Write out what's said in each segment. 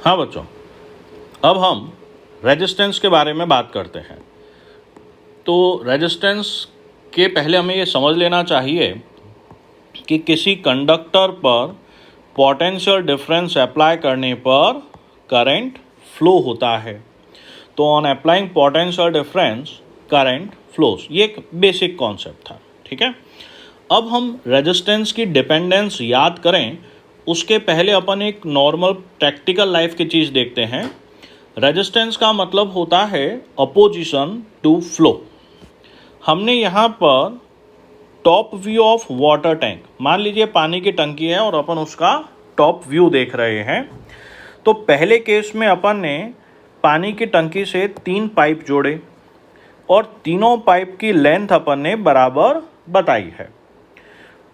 हाँ बच्चों, अब हम रेजिस्टेंस के बारे में बात करते हैं। तो रेजिस्टेंस के पहले हमें ये समझ लेना चाहिए कि किसी कंडक्टर पर पोटेंशियल डिफरेंस अप्लाई करने पर करंट फ्लो होता है। तो on applying potential difference current flows, ये एक बेसिक कॉन्सेप्ट था। ठीक है, अब हम रेजिस्टेंस की डिपेंडेंस याद करें उसके पहले अपन एक नॉर्मल प्रैक्टिकल लाइफ की चीज़ देखते हैं। रेजिस्टेंस का मतलब होता है अपोजिशन टू फ्लो। हमने यहाँ पर top view of water tank, मान लीजिए पानी की टंकी है और अपन उसका टॉप व्यू देख रहे हैं। तो पहले केस में अपन ने पानी की टंकी से 3 पाइप जोड़े और तीनों पाइप की लेंथ अपन ने बराबर बताई है,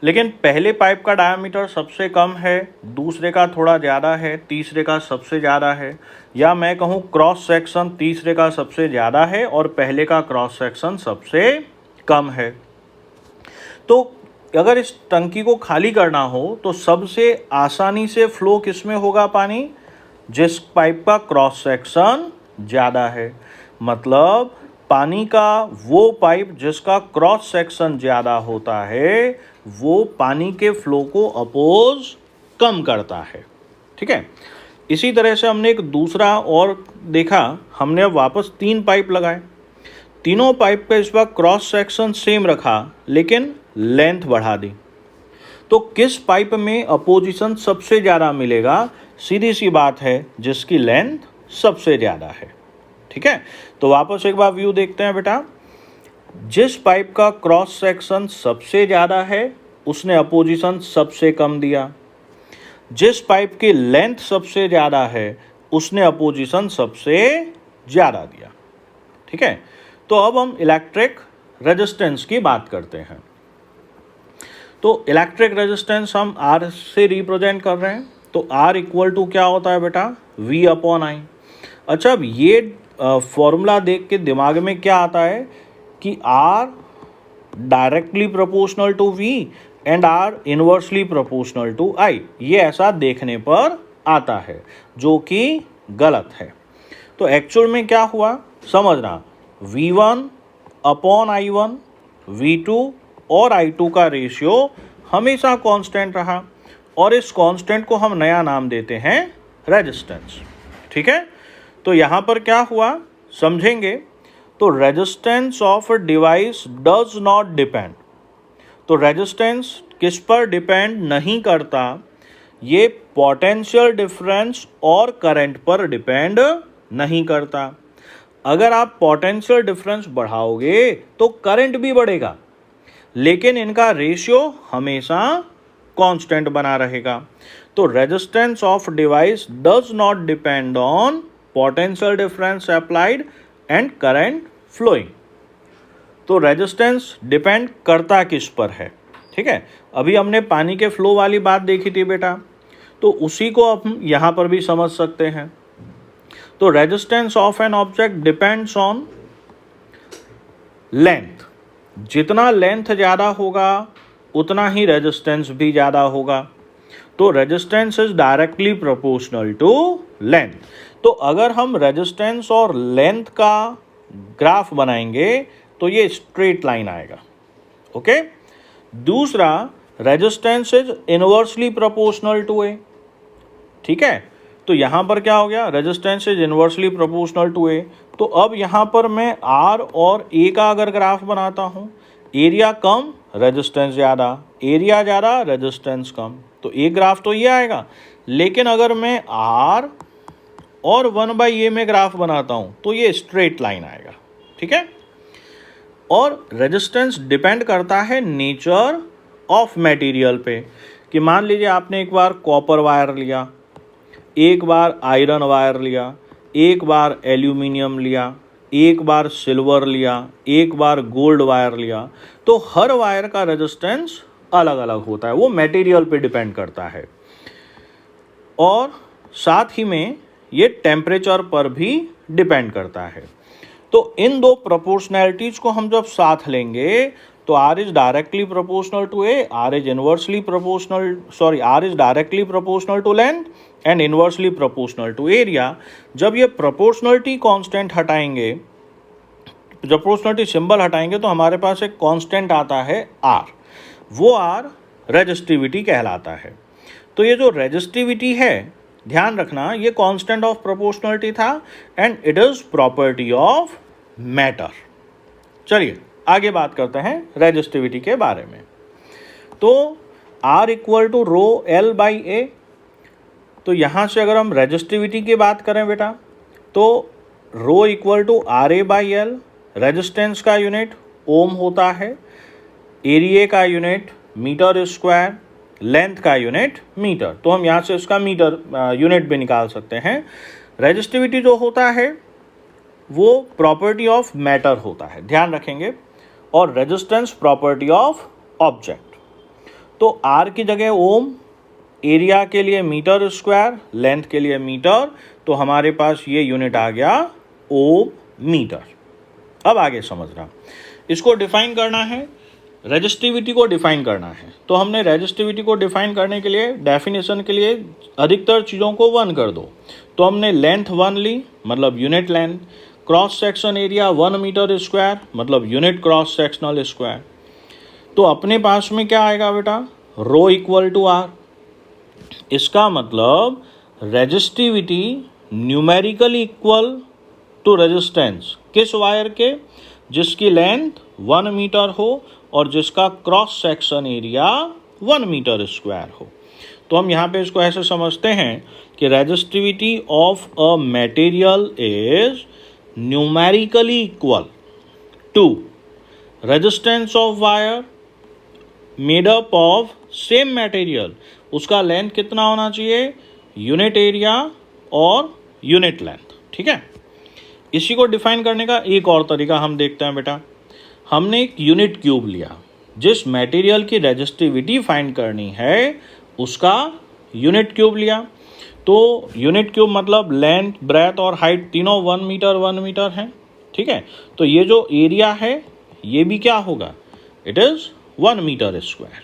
लेकिन पहले पाइप का डायमीटर सबसे कम है, दूसरे का थोड़ा ज़्यादा है, तीसरे का सबसे ज़्यादा है, या मैं कहूँ क्रॉस सेक्शन तीसरे का सबसे ज़्यादा है और पहले का क्रॉस सेक्शन सबसे कम है। तो अगर इस टंकी को खाली करना हो तो सबसे आसानी से फ्लो किस में होगा पानी? जिस पाइप का क्रॉस सेक्शन ज़्यादा है। मतलब पानी का वो पाइप जिसका क्रॉस सेक्शन ज़्यादा होता है वो पानी के फ्लो को अपोज कम करता है। ठीक है, इसी तरह से हमने एक दूसरा और देखा। हमने अब वापस 3 पाइप लगाए, तीनों पाइप का इस बार क्रॉस सेक्शन सेम रखा लेकिन लेंथ बढ़ा दी। तो किस पाइप में अपोजिशन सबसे ज़्यादा मिलेगा? सीधी सी बात है, जिसकी लेंथ सबसे ज़्यादा है। ठीक है, तो वापस एक बार व्यू देखते हैं बेटा। जिस पाइप का क्रॉस सेक्शन सबसे ज़्यादा है उसने अपोजिशन सबसे कम दिया, जिस पाइप की लेंथ सबसे ज़्यादा है उसने अपोजिशन सबसे ज़्यादा दिया। ठीक है, तो अब हम इलेक्ट्रिक रेजिस्टेंस की बात करते हैं। तो इलेक्ट्रिक रेजिस्टेंस हम R से रिप्रेजेंट कर रहे हैं। तो R इक्वल टू क्या होता है बेटा? V upon I। अच्छा, अब ये फॉर्मूला देख के दिमाग में क्या आता है कि R directly proportional to V and R inversely proportional to I, ये ऐसा देखने पर आता है, जो कि गलत है। तो एक्चुअल में क्या हुआ समझना, V1 अपॉन I1, V2 और I2 का रेशियो हमेशा कांस्टेंट रहा और इस कांस्टेंट को हम नया नाम देते हैं रेजिस्टेंस। ठीक है, तो यहाँ पर क्या हुआ समझेंगे। तो resistance of a device does not depend. तो रेजिस्टेंस किस पर डिपेंड नहीं करता? ये पोटेंशियल डिफरेंस और करंट पर डिपेंड नहीं करता। अगर आप पोटेंशियल डिफरेंस बढ़ाओगे तो करंट भी बढ़ेगा, लेकिन इनका रेशियो हमेशा कांस्टेंट बना रहेगा। तो resistance of device does not depend on potential difference applied and current flowing. तो रेजिस्टेंस डिपेंड करता किस पर है? ठीक है, अभी हमने पानी के फ्लो वाली बात देखी थी बेटा, तो उसी को हम यहाँ पर भी समझ सकते हैं। तो resistance of an object depends on length. जितना लेंथ ज़्यादा होगा उतना ही रेजिस्टेंस भी ज़्यादा होगा। तो resistance is directly proportional to length. तो अगर हम रेजिस्टेंस और लेंथ का ग्राफ बनाएंगे तो ये स्ट्रेट लाइन आएगा। ओके, दूसरा resistance is inversely proportional to A. ठीक है, तो यहाँ पर क्या हो गया? Resistance is inversely proportional to A. तो अब यहाँ पर मैं R और A का अगर ग्राफ बनाता हूँ, एरिया कम रेजिस्टेंस ज़्यादा, एरिया ज़्यादा रेजिस्टेंस कम, तो एक ग्राफ तो ये आएगा। लेकिन अगर मैं R और 1/A में ग्राफ बनाता हूँ तो ये स्ट्रेट लाइन आएगा। ठीक है, और रेजिस्टेंस डिपेंड करता है नेचर ऑफ मटेरियल पे, कि मान लीजिए आपने एक बार कॉपर वायर लिया, एक बार आयरन वायर लिया, एक बार एल्यूमिनियम लिया, एक बार सिल्वर लिया, एक बार गोल्ड वायर लिया, तो हर वायर का रेजिस्टेंस अलग अलग होता है, वो मटेरियल पे डिपेंड करता है। और साथ ही में ये टेम्परेचर पर भी डिपेंड करता है। तो इन दो प्रोपोर्शनैलिटीज को हम जब साथ लेंगे तो R is directly proportional to A, R is inversely proportional, R is directly proportional to length and inversely proportional to area. जब ये प्रोपोर्शनलिटी कांस्टेंट हटाएंगे, जब प्रोपोर्शनलिटी सिंबल हटाएंगे तो हमारे पास एक कांस्टेंट आता है R, वो R रेजिस्टिविटी कहलाता है। तो ये जो रेजिस्टिविटी है, ध्यान रखना, ये कांस्टेंट ऑफ प्रोपोर्शनलिटी था and it is property of matter. चलिए आगे बात करते हैं रेजिस्टिविटी के बारे में। तो R equal to rho L by A, तो यहाँ से अगर हम रेजिस्टिविटी की बात करें बेटा, तो rho equal to R A by L, resistance का यूनिट ओम होता है, एरिया का यूनिट मीटर स्क्वायर, लेंथ का यूनिट मीटर। तो हम यहाँ से इसका मीटर यूनिट भी निकाल सकते हैं। रेजिस्टिविटी जो होता है वो प्रॉपर्टी ऑफ मैटर होता है, ध्यान रखेंगे, और रेजिस्टेंस प्रॉपर्टी ऑफ ऑब्जेक्ट। तो आर की जगह ओम, एरिया के लिए मीटर स्क्वायर, लेंथ के लिए मीटर, तो हमारे पास ये यूनिट आ गया ओम मीटर। अब आगे समझना, इसको डिफाइन करना है, रेजिस्टिविटी को डिफाइन करना है। तो हमने रेजिस्टिविटी को डिफाइन करने के लिए, डेफिनेशन के लिए अधिकतर चीज़ों को 1 कर दो। तो हमने लेंथ 1 ली, मतलब unit length, cross section area 1 metre square, मतलब यूनिट क्रॉस सेक्शनल स्क्वायर। तो अपने पास में क्या आएगा बेटा, रो इक्वल टू आर। इसका मतलब resistivity numerically equal to resistance, किस वायर के, जिसकी लेंथ 1 मीटर हो और जिसका cross section area 1 metre square हो। तो हम यहाँ पे इसको ऐसे समझते हैं कि resistivity of a material is numerically equal to resistance of wire made up of same material. उसका लेंथ कितना होना चाहिए, यूनिट एरिया और यूनिट लेंथ, ठीक है। इसी को डिफाइन करने का एक और तरीका हम देखते हैं बेटा। हमने एक यूनिट क्यूब लिया, जिस मटेरियल की रेजिस्टिविटी फाइंड करनी है उसका यूनिट क्यूब लिया। तो यूनिट क्यूब मतलब लेंथ, ब्रेथ और हाइट तीनों 1 मीटर हैं, ठीक है। तो ये जो एरिया है ये भी क्या होगा, इट इज़ 1 मीटर स्क्वायर,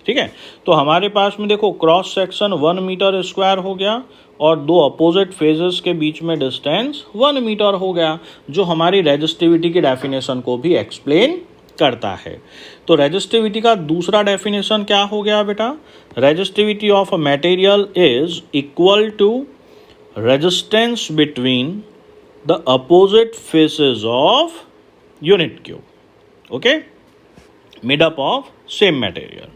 ठीक है। तो हमारे पास में देखो क्रॉस सेक्शन 1 मीटर स्क्वायर हो गया और दो अपोजिट फेजेस के बीच में डिस्टेंस 1 मीटर हो गया, जो हमारी रेजिस्टिविटी की डेफिनेशन को भी एक्सप्लेन करता है। तो रेजिस्टिविटी का दूसरा डेफिनेशन क्या हो गया बेटा, resistivity of a material is equal to resistance between the opposite faces of unit cube, okay, made up of same material.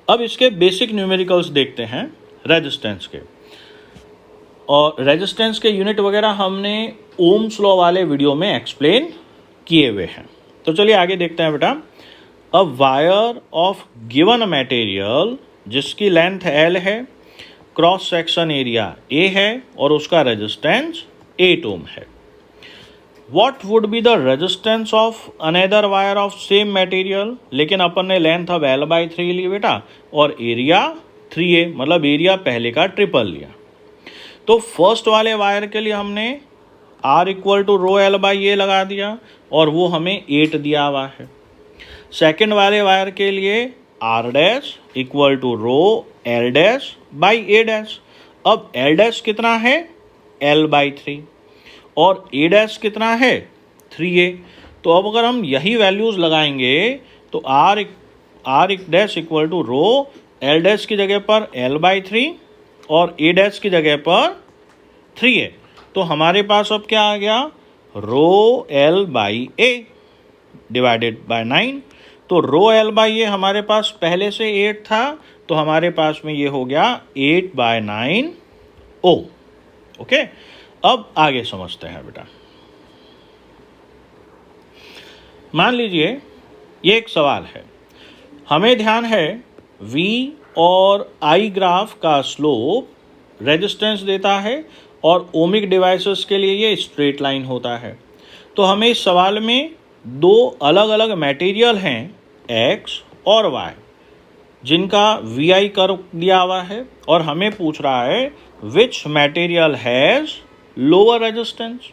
अब इसके बेसिक न्यूमेरिकल्स देखते हैं रेजिस्टेंस के, और रेजिस्टेंस के यूनिट वगैरह हमने ओम्स लॉ वाले वीडियो में एक्सप्लेन किए हुए हैं। तो चलिए आगे देखते हैं बेटा। A wire of given material जिसकी लेंथ L है, क्रॉस सेक्शन एरिया A है और उसका रेजिस्टेंस 8 ओम है। What would be the resistance of another wire of same material? लेकिन अपन ने लेंथ अब L/3 ली बेटा और एरिया 3A, मतलब एरिया पहले का ट्रिपल लिया। तो फर्स्ट वाले वायर के लिए हमने R equal to row L/A लगा दिया और वो हमें 8 दिया हुआ है। सेकेंड वाले वायर के लिए R dash equal to rho L dash by A dash. अब L डैश कितना है, L/3 और A डैश कितना है, 3A। तो अब अगर हम यही वैल्यूज़ लगाएंगे तो R dash equal to rho L dash की जगह पर L/3 और A डैश की जगह पर 3A। तो हमारे पास अब क्या आ गया, रो L/A डिवाइडेड बाय 9। तो रो L/A हमारे पास पहले से 8 था, तो हमारे पास में ये हो गया 8/9 ओम, ओके। अब आगे समझते हैं बेटा। मान लीजिए ये एक सवाल है, हमें ध्यान है V और I ग्राफ का स्लोप रेजिस्टेंस देता है और ओमिक डिवाइसेस के लिए ये स्ट्रेट लाइन होता है। तो हमें इस सवाल में दो अलग अलग मटेरियल हैं X और Y, जिनका VI कर्व दिया हुआ है और हमें पूछ रहा है which material has lower resistance.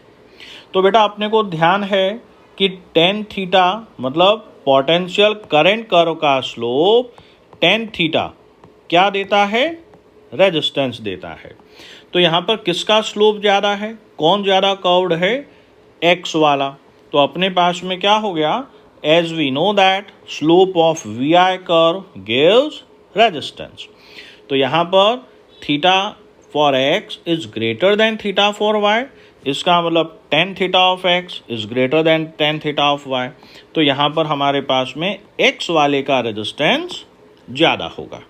तो बेटा अपने को ध्यान है कि tan थीटा मतलब पोटेंशियल करंट कर्व का स्लोप tan थीटा क्या देता है, रेजिस्टेंस देता है। तो यहाँ पर किसका स्लोप ज़्यादा है, कौन ज़्यादा कर्व्ड है, एक्स वाला। तो अपने पास में क्या हो गया, as we know that slope of V I curve gives resistance. तो यहाँ पर theta for X is greater than theta for Y, इसका मतलब tan theta of X is greater than tan theta of Y. तो यहाँ पर हमारे पास में एक्स वाले का रेजिस्टेंस ज़्यादा होगा।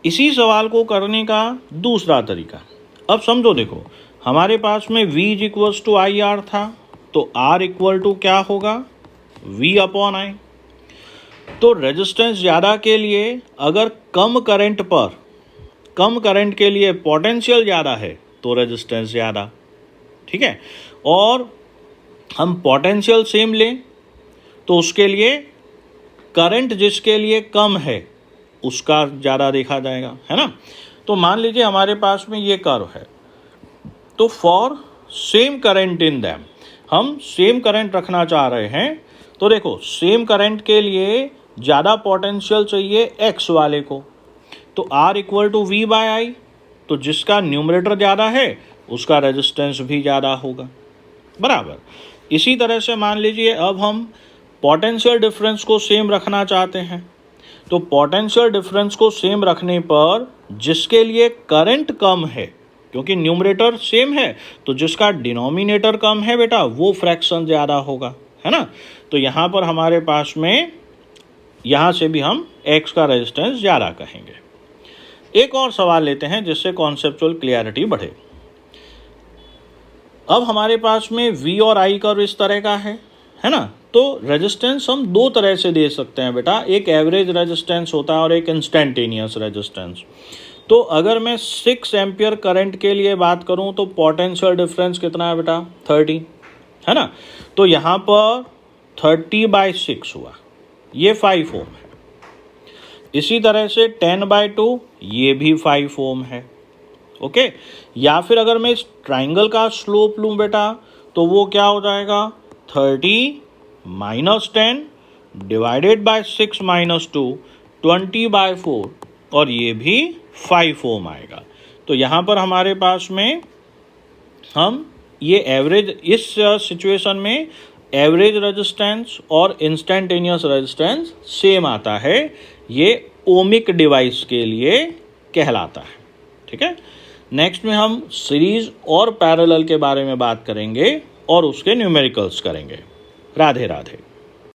इसी सवाल को करने का दूसरा तरीका, अब समझो, देखो हमारे पास में v is equals to I R था, तो r इक्वल टू क्या होगा, v अपॉन आई। तो रेजिस्टेंस ज़्यादा के लिए अगर कम करंट पर, कम करंट के लिए पोटेंशियल ज़्यादा है तो रेजिस्टेंस ज़्यादा, ठीक है। और हम पोटेंशियल सेम लें तो उसके लिए करंट जिसके लिए कम है उसका ज़्यादा देखा जाएगा, है ना। तो मान लीजिए हमारे पास में ये कर्व है, तो for same current in them, हम सेम करंट रखना चाह रहे हैं। तो देखो सेम करंट के लिए ज़्यादा पोटेंशियल चाहिए एक्स वाले को, तो R equal to V by I, तो जिसका न्यूमरेटर ज़्यादा है उसका रेजिस्टेंस भी ज़्यादा होगा, बराबर। इसी तरह से मान लीजिए अब हम पोटेंशियल डिफरेंस को सेम रखना चाहते हैं, तो पोटेंशियल डिफरेंस को सेम रखने पर जिसके लिए करंट कम है, क्योंकि न्यूमरेटर सेम है, तो जिसका डिनोमिनेटर कम है बेटा वो फ्रैक्शन ज़्यादा होगा, है ना। तो यहाँ पर हमारे पास में यहाँ से भी हम x का रेजिस्टेंस ज़्यादा कहेंगे। एक और सवाल लेते हैं जिससे कॉन्सेप्चुअल क्लियरिटी बढ़े। अब हमारे पास में v और i कर्व इस तरह का है ना। तो रेजिस्टेंस हम दो तरह से दे सकते हैं बेटा, एक एवरेज रेजिस्टेंस होता है और एक इंस्टेंटेनियस रेजिस्टेंस। तो अगर मैं 6 एम्पियर करंट के लिए बात करूं तो पोटेंशियल डिफरेंस कितना है बेटा, 30, है ना। तो यहाँ पर 30/6 हुआ, ये 5 ओम है। इसी तरह से 10/2 ये भी 5 ओम है, ओके। या फिर अगर मैं इस ट्राइंगल का स्लोप लूँ बेटा तो वो क्या हो जाएगा, 30 - 10 डिवाइडेड बाय 6 - 2 20/4, और ये भी 5 ओम आएगा। तो यहाँ पर हमारे पास में हम ये एवरेज, इस सिचुएशन में एवरेज रेजिस्टेंस और इंस्टेंटेनियस रेजिस्टेंस सेम आता है, ये ओमिक डिवाइस के लिए कहलाता है, ठीक है। नेक्स्ट में हम सीरीज और पैरेलल के बारे में बात करेंगे और उसके न्यूमेरिकल्स करेंगे। राधे राधे।